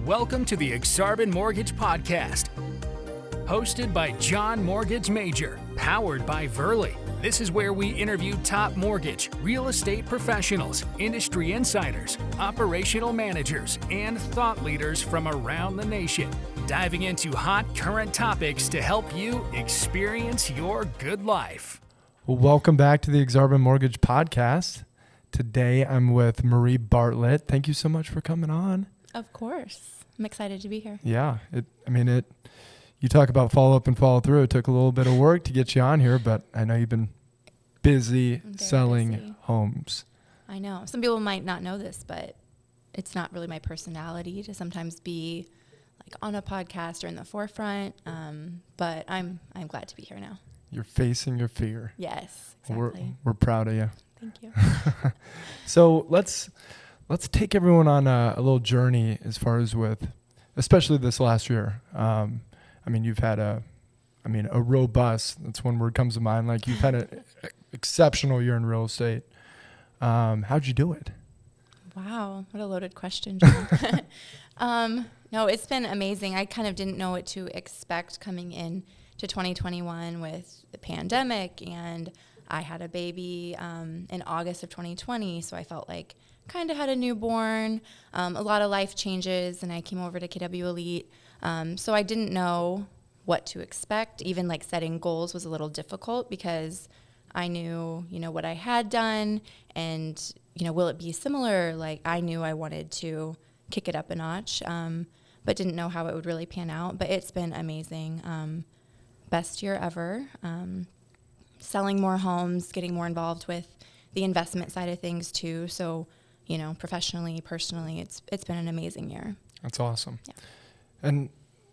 Welcome to the Aksarben Mortgage Podcast, hosted by John Mortgage Major, powered by VRLY. This is where we interview top mortgage, real estate professionals, industry insiders, operational managers, and thought leaders from around the nation, diving into hot current topics to help you experience your good life. Well, welcome back to the Aksarben Mortgage Podcast. Today I'm with Marie Bartlett. Thank you so much for coming on. Of course. I'm excited to be here. Yeah, you talk about follow up and follow through. It took a little bit of work to get you on here, but I know you've been busy selling homes. I know. Some people might not know this, but it's not really my personality to sometimes be like on a podcast or in the forefront. But I'm glad to be here now. You're facing your fear. Yes, exactly. We're proud of you. Thank you. So let's take everyone on a little journey as far as especially this last year. You've had a robust, that's one word comes to mind. Like you've had an exceptional year in real estate. How'd you do it? Wow. What a loaded question, John. No, it's been amazing. I kind of didn't know what to expect coming in to 2021 with the pandemic, and I had a baby in August of 2020, so I felt like kind of had a newborn, a lot of life changes, and I came over to KW Elite. So I didn't know what to expect. Even like setting goals was a little difficult because I knew, what I had done and, will it be similar? Like I knew I wanted to kick it up a notch, but didn't know how it would really pan out. But it's been amazing. Best year ever. Selling more homes, getting more involved with the investment side of things too. So, professionally, personally, it's been an amazing year. That's awesome. Yeah. And,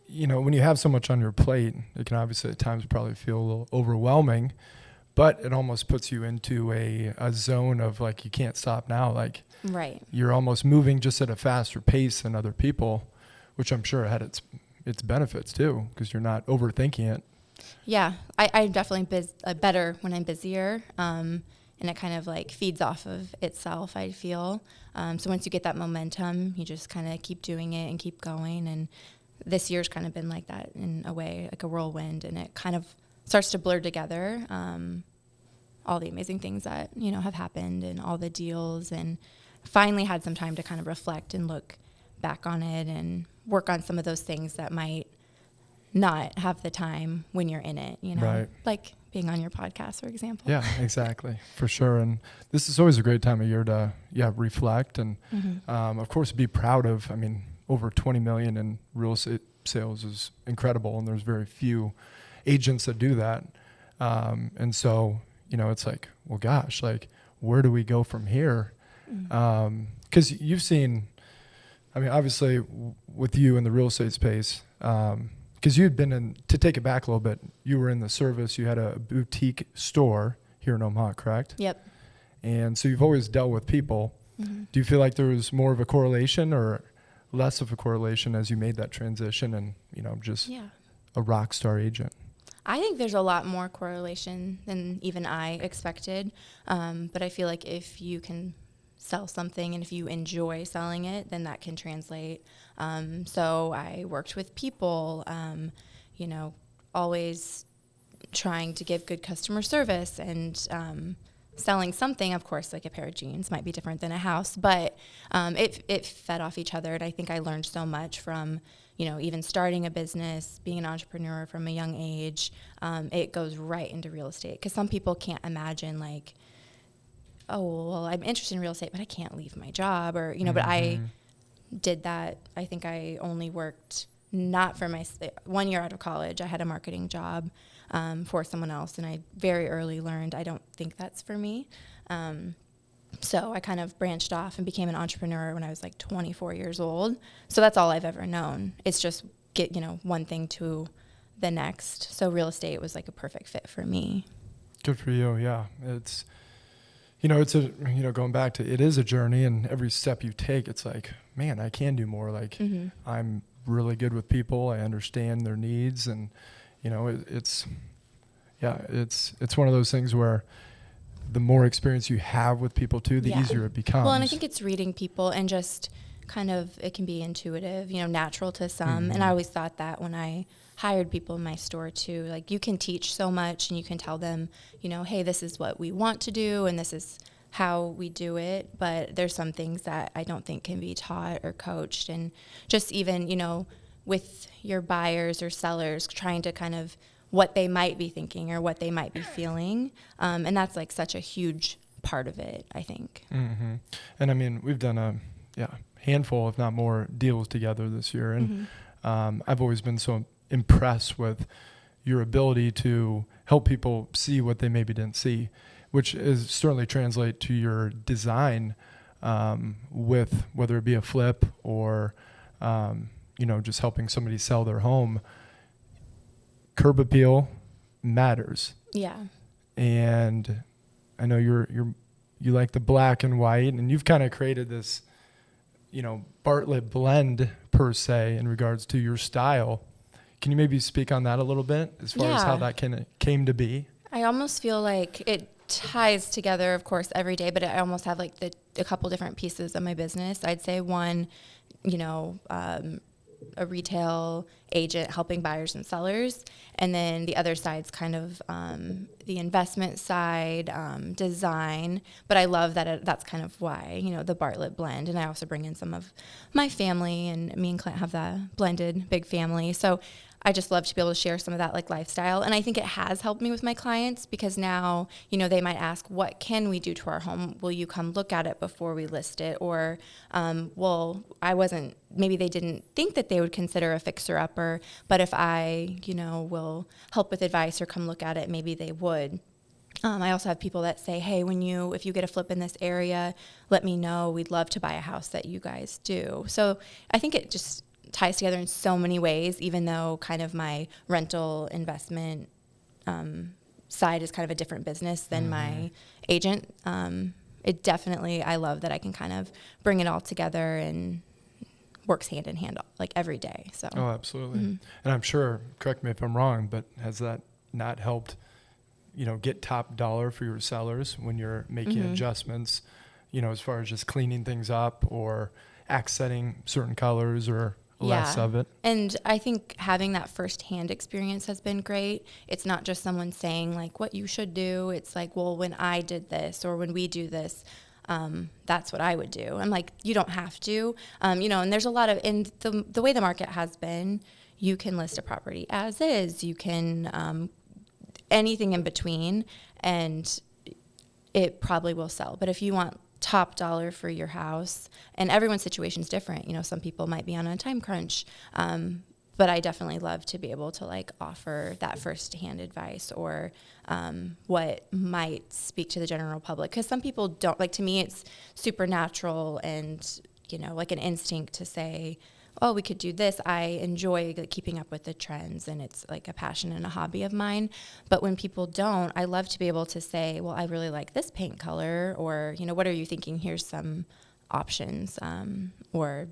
when you have so much on your plate, it can obviously at times probably feel a little overwhelming, but it almost puts you into a zone of like, you can't stop now. Like right. You're almost moving just at a faster pace than other people, which I'm sure had its benefits too, because you're not overthinking it. Yeah, I'm definitely better when I'm busier. And it kind of like feeds off of itself, I feel. So once you get that momentum, you just kind of keep doing it and keep going. And this year's kind of been like that in a way, like a whirlwind. And it kind of starts to blur together all the amazing things that, have happened and all the deals. And finally had some time to kind of reflect and look back on it and work on some of those things that might not have the time when you're in it, Right. Like being on your podcast, for example. Yeah, exactly. For sure. And this is always a great time of year to, reflect and, of course, be proud of. Over 20 million in real estate sales is incredible. And there's very few agents that do that. And so, it's like, well, gosh, like, where do we go from here? Because you've seen, obviously with you in the real estate space, because you had been to take it back a little bit, you were in the service, you had a boutique store here in Omaha, correct? Yep. And so you've always dealt with people. Mm-hmm. Do you feel like there was more of a correlation or less of a correlation as you made that transition and, just a rock star agent? I think there's a lot more correlation than even I expected. But I feel like if you can sell something and if you enjoy selling it, then that can translate. So I worked with people, always trying to give good customer service and selling something. Of course, like a pair of jeans might be different than a house, but it fed off each other. And I think I learned so much from, even starting a business, being an entrepreneur from a young age. It goes right into real estate because some people can't imagine like, oh, well, I'm interested in real estate, but I can't leave my job or, but I did that. I think I only worked not for 1 year out of college. I had a marketing job for someone else, and I very early learned I don't think that's for me. So I kind of branched off and became an entrepreneur when I was like 24 years old. So that's all I've ever known. It's just get, one thing to the next. So real estate was like a perfect fit for me. Good for you. Yeah. It's going back to, it is a journey, and every step you take, it's like, man, I can do more. Like I'm really good with people. I understand their needs. And, it's one of those things where the more experience you have with people too, the easier it becomes. Well, and I think it's reading people and just kind of, it can be intuitive, natural to some. And I always thought that when I hired people in my store too, like you can teach so much and you can tell them, hey, this is what we want to do and this is how we do it. But there's some things that I don't think can be taught or coached. And just even, with your buyers or sellers, trying to kind of what they might be thinking or what they might be feeling. And that's like such a huge part of it, I think. Mm-hmm. And I mean, we've done a handful, if not more, deals together this year. And I've always been so impressed with your ability to help people see what they maybe didn't see, which is certainly translate to your design with whether it be a flip or, just helping somebody sell their home. Curb appeal matters. Yeah. And I know you like the black and white, and you've kind of created this, Bartlett Blend per se in regards to your style. Can you maybe speak on that a little bit as far as how that came to be? I almost feel like it ties together, of course, every day, but I almost have like a couple different pieces of my business. I'd say one, a retail agent helping buyers and sellers. And then the other side's kind of the investment side, design. But I love that that's kind of why, the Bartlett Blend. And I also bring in some of my family, and me and Clint have that blended big family. So I just love to be able to share some of that like lifestyle. And I think it has helped me with my clients because now, they might ask, what can we do to our home? Will you come look at it before we list it? Or, maybe they didn't think that they would consider a fixer-upper, but if I, will help with advice or come look at it, maybe they would. I also have people that say, hey, if you get a flip in this area, let me know. We'd love to buy a house that you guys do. So I think it just ties together in so many ways, even though kind of my rental investment side is kind of a different business than my agent. It definitely, I love that I can kind of bring it all together and works hand in hand like every day. So. Oh, absolutely. And I'm sure, correct me if I'm wrong, but has that not helped, get top dollar for your sellers when you're making adjustments, as far as just cleaning things up or accenting certain colors or less of it? And I think having that firsthand experience has been great. It's not just someone saying like what you should do. It's like, well, when I did this or when we do this, that's what I would do. I'm like, you don't have to, and there's a lot of, in the way the market has been, you can list a property as is, you can, anything in between, and it probably will sell. But if you want top dollar for your house, and everyone's situation is different, some people might be on a time crunch, but I definitely love to be able to like offer that first-hand advice or what might speak to the general public, because some people don't, like, to me it's supernatural and like an instinct to say, oh, we could do this. I enjoy like keeping up with the trends, and it's like a passion and a hobby of mine. But when people don't, I love to be able to say, well, I really like this paint color, or, what are you thinking? Here's some options, or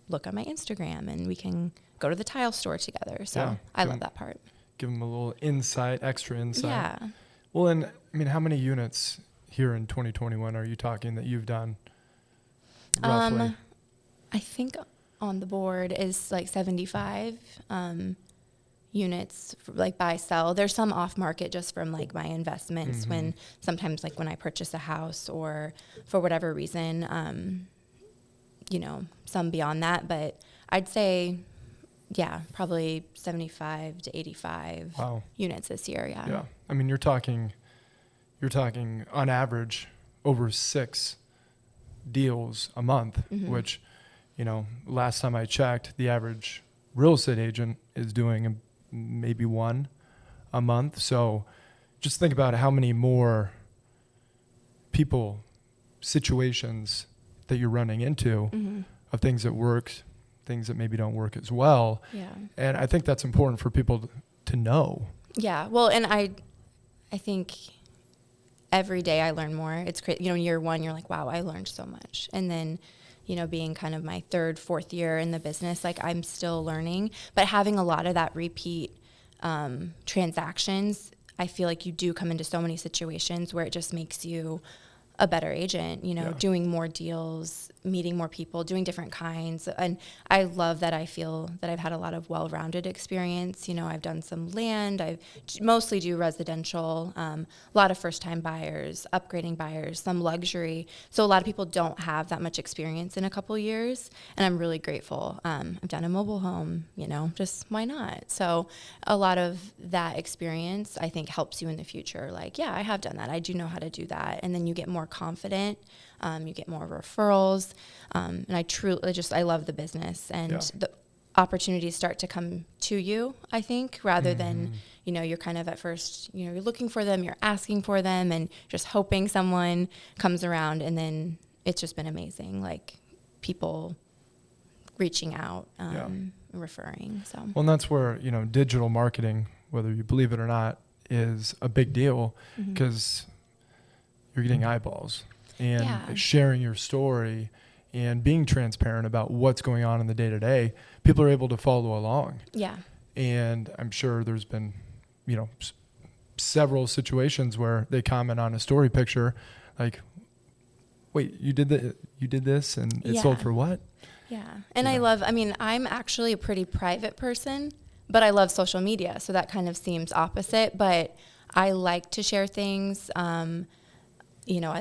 look on my Instagram and we can go to the tile store together. So I love that part. Give them a little extra insight. Yeah. Well, and I mean, how many units here in 2021 are you talking that you've done roughly? I think on the board is like 75 units like buy sell. There's some off market just from like my investments when sometimes like when I purchase a house or for whatever reason, some beyond that, but I'd say probably 75 to 85 units this year. Yeah. I mean, you're talking on average over 6 deals a month, which, last time I checked, the average real estate agent is doing maybe 1 a month. So just think about how many more situations that you're running into of things that work, things that maybe don't work as well. Yeah. And I think that's important for people to know. Yeah. Well, and I think every day I learn more. It's crazy. Year one, you're like, wow, I learned so much. And then, being kind of my 3rd, 4th year in the business, like I'm still learning, but having a lot of that repeat transactions, I feel like you do come into so many situations where it just makes you a better agent, Yeah. doing more deals, meeting more people, doing different kinds. And I love that I feel that I've had a lot of well-rounded experience. I've done some land, I mostly do residential, a lot of first-time buyers, upgrading buyers, some luxury. So a lot of people don't have that much experience in a couple years, and I'm really grateful. I've done a mobile home, just why not? So a lot of that experience, I think, helps you in the future. Like, yeah, I have done that. I do know how to do that. And then you get more confident. You get more referrals. And I love the business. And the opportunities start to come to you, I think, rather than, you're kind of at first, you're looking for them, you're asking for them, and just hoping someone comes around. And then it's just been amazing. Like, people reaching out, referring. So. Well, and that's where, digital marketing, whether you believe it or not, is a big deal, because you're getting eyeballs and sharing your story and being transparent about what's going on in the day-to-day. People are able to follow along. Yeah. And I'm sure there's been, several situations where they comment on a story picture like, wait, you did this and it sold for what? Yeah. And I'm actually a pretty private person, but I love social media. So that kind of seems opposite, but I like to share things. I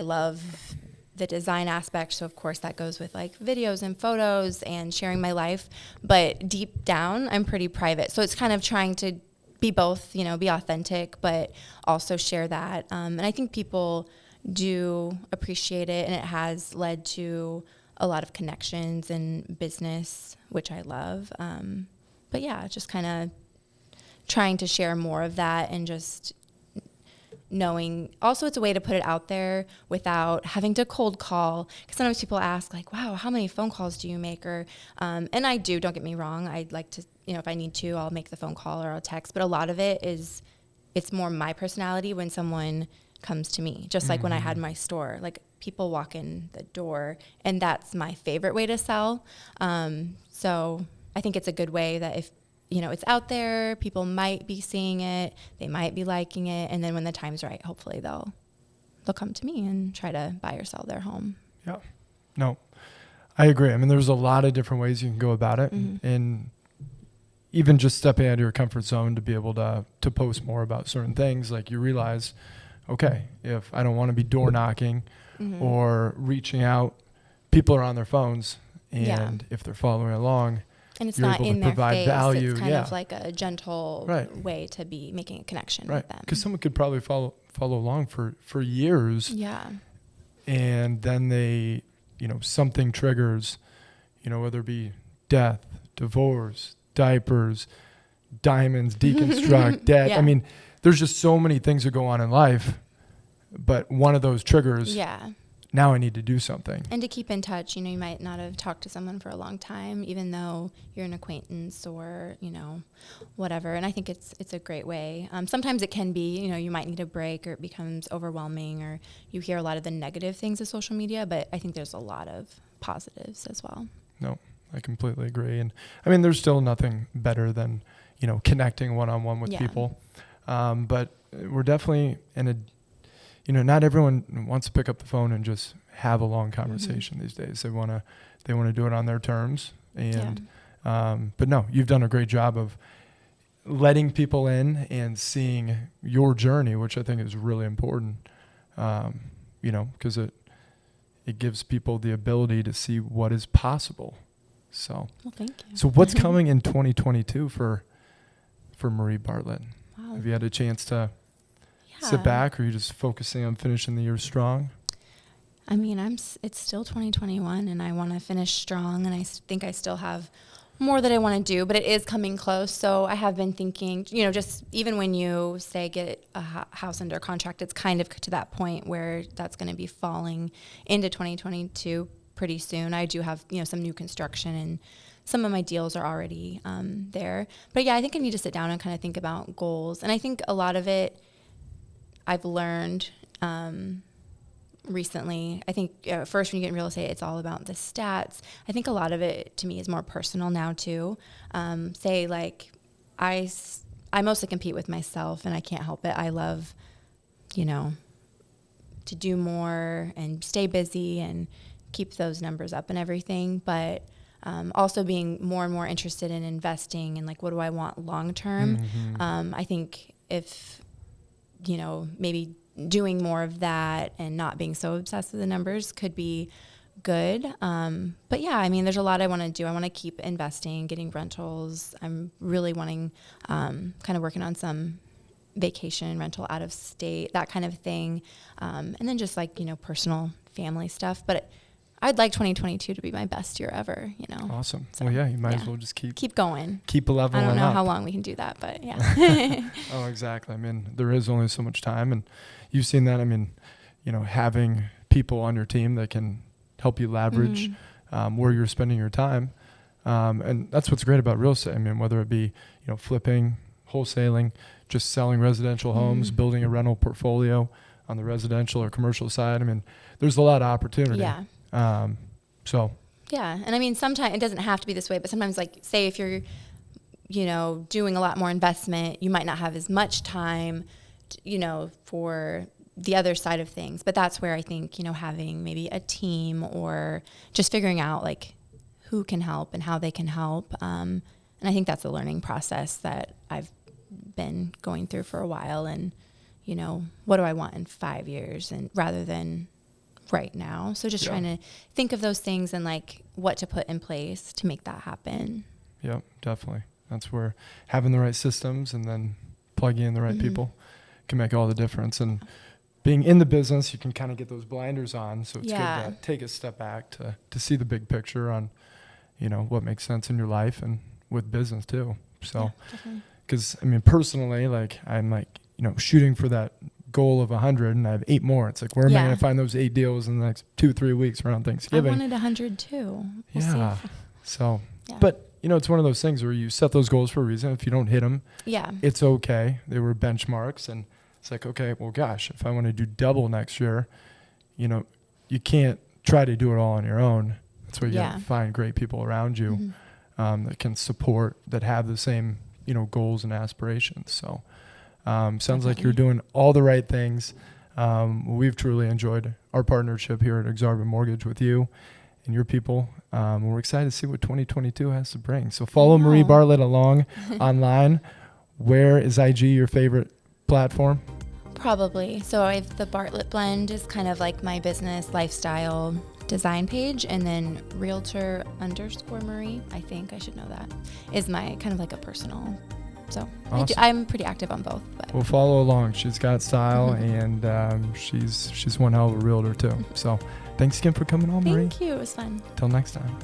love the design aspect. So of course that goes with like videos and photos and sharing my life, but deep down I'm pretty private. So it's kind of trying to be both, be authentic, but also share that. And I think people do appreciate it, and it has led to a lot of connections in business, which I love. But yeah, just kind of trying to share more of that, and just knowing also it's a way to put it out there without having to cold call. Because sometimes people ask like, wow, how many phone calls do you make? Or, and I do, don't get me wrong. I'd like to, if I need to, I'll make the phone call or I'll text. But a lot of it is, it's more my personality when someone comes to me. Just like when I had my store, like people walk in the door, and that's my favorite way to sell. So I think it's a good way that if, it's out there, people might be seeing it, they might be liking it, and then when the time's right, hopefully they'll come to me and try to buy or sell their home. Yeah. No, I agree. I mean, there's a lot of different ways you can go about it, and even just stepping out of your comfort zone to be able to post more about certain things. Like, you realize, okay, if I don't want to be door knocking or reaching out, people are on their phones, and if they're following along, and it's not in their face, value. It's kind of like a gentle way to be making a connection with them. Because someone could probably follow along for years. Yeah. And then they, something triggers, whether it be death, divorce, diapers, diamonds, deconstruct, debt. I mean, there's just so many things that go on in life, but one of those triggers. Yeah. Now I need to do something. And to keep in touch, you might not have talked to someone for a long time, even though you're an acquaintance or, whatever. And I think it's a great way. Sometimes it can be, you might need a break, or it becomes overwhelming, or you hear a lot of the negative things of social media, but I think there's a lot of positives as well. No, I completely agree. And I mean, there's still nothing better than, connecting one-on-one with people. But we're definitely in a, not everyone wants to pick up the phone and just have a long conversation these days. They want to do it on their terms. And, but no, you've done a great job of letting people in and seeing your journey, which I think is really important. Because it gives people the ability to see what is possible. So, well, thank you. So what's coming in 2022 for Marie Bartlett? Wow. Have you had a chance to sit back, or are you just focusing on finishing the year strong? I mean, it's still 2021, and I want to finish strong, and I think I still have more that I want to do, but it is coming close. So I have been thinking, just even when you say get a house under contract, it's kind of to that point where that's going to be falling into 2022 pretty soon. I do have, some new construction, and some of my deals are already there. But yeah, I think I need to sit down and kind of think about goals. And I think a lot of it I've learned recently. I think first when you get in real estate, it's all about the stats. I think a lot of it to me is more personal now too. Say like I mostly compete with myself, and I can't help it. I love, to do more and stay busy and keep those numbers up and everything. But also being more and more interested in investing and like, what do I want long term? I think if, maybe doing more of that and not being so obsessed with the numbers could be good. But yeah, I mean, there's a lot I want to do. I want to keep investing, getting rentals. I'm really wanting, kind of working on some vacation rental out of state, that kind of thing. And then just like, personal family stuff. But I'd like 2022 to be my best year ever, Awesome. So, well, yeah, you might as well just keep going. Keep leveling up. I don't know how long we can do that, but yeah. Oh, exactly. I mean, there is only so much time, and you've seen that. I mean, having people on your team that can help you leverage where you're spending your time. And that's what's great about real estate. I mean, whether it be, flipping, wholesaling, just selling residential homes, building a rental portfolio on the residential or commercial side. I mean, there's a lot of opportunity. Yeah. Yeah. And I mean, sometimes it doesn't have to be this way, but sometimes like say if you're, doing a lot more investment, you might not have as much time, for the other side of things. But that's where I think, having maybe a team or just figuring out like who can help and how they can help. And I think that's a learning process that I've been going through for a while. And, what do I want in 5 years and rather than right now. So just trying to think of those things and like what to put in place to make that happen. Yeah, definitely. That's where having the right systems and then plugging in the right people can make all the difference. And being in the business, you can kind of get those blinders on. So it's good to take a step back to see the big picture on, what makes sense in your life and with business too. So, because I mean, personally, like I'm like, shooting for that goal of 100 and I have 8 more. It's like, where am I going to find those 8 deals in the next 2-3 weeks around Thanksgiving? I wanted 100 too. We'll see. So, but it's one of those things where you set those goals for a reason. If you don't hit them, it's okay. They were benchmarks, and it's like, okay, well, gosh, if I want to do double next year, you can't try to do it all on your own. That's where you got to find great people around you that can support, that have the same, goals and aspirations. So, sounds like you're doing all the right things. We've truly enjoyed our partnership here at Aksarben Mortgage with you and your people. We're excited to see what 2022 has to bring. So follow Marie Bartlett along online. Where is IG your favorite platform? Probably. So I have the Bartlett Blend is kind of like my business lifestyle design page, and then realtor_Marie, I think I should know that, is my kind of like a personal. So awesome. I'm pretty active on both. But. We'll follow along. She's got style, and she's one hell of a realtor too. So thanks again for coming on, Marie. Thank you. It was fun. Till next time.